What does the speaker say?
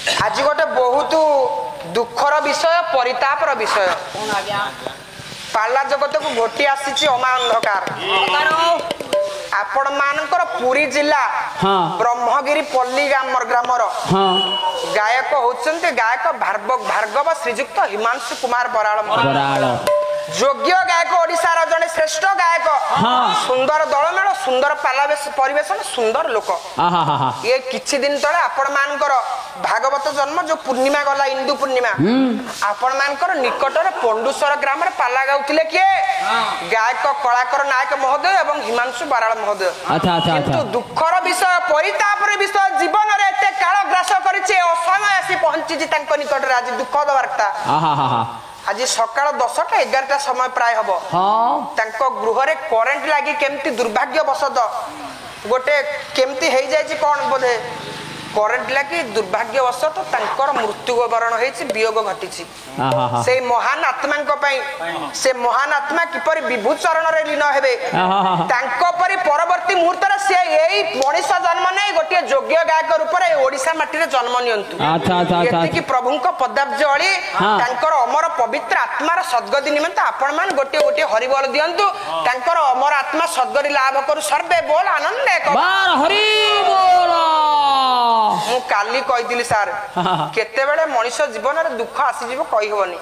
आज गोटे बहुत दुखर विषय परितापर विषय पाला जगत को घोटी आसी अमा अंधकार आपण मानकर पुरी जिला ब्रह्मगिरी पल्ली ग्रामर गायक होचंते गायक भार्गव श्रीजुक्त हिमांशु कुमार बराल योग्य गायक ओडिशार जने श्रेष्ठ गायक सुंदर दलमेल सुंदर पाला परिवेशन सुंदर लोक ये किछि दिन तले आपण मानकर भागवत जन्म जो पूर्णिमा गला इंदु पूर्णिमा आपण मानकर निकट रे पंडुसर ग्राम रे पाला गाउतिले किए गायक कलाकार नायक महोदय एवं हिमांशु बराल महोदय किंतु दुखर विषय परितापर विषय जीवन रे एते काल ग्रास करिছে असमय आसी पहुंची तांक निकट रे आज दुखद वार्ता आज सकाळ 10टा 11टा समय प्राय हबो गृह रे करेंट लागी केमती दुर्भाग्यवशत गोटे केमती हेई जायछि कोन बोले करेंट लागी दुर्भाग्यवशत तांकर मृत्यु वरण होईछि वियोग घटिछि से महान आत्मा को पई से महान आत्मा किपरि विभू चरण रे लीन हेबे तांको परि परवर्ती मुहूर्त रे से एई मनीष जन्म नै गोटे योग्य गायक रूप रे ओडिसा माटी रे जन्म नियंतु एति कि प्रभु को पदाब्ज अळी तांकर अमर पवित्र आत्मार सद्गति निमित्त आपण मान गोटे गोटे हरिबोल दियंतु तांकर अमर आत्मा सद्गति लाभ करू सर्वे बोल आनंद बार हरि बोल मु काली कहिदिली सार केते बेले मनुष्य जीवन रे दुख आसी जीव कहि होबनी।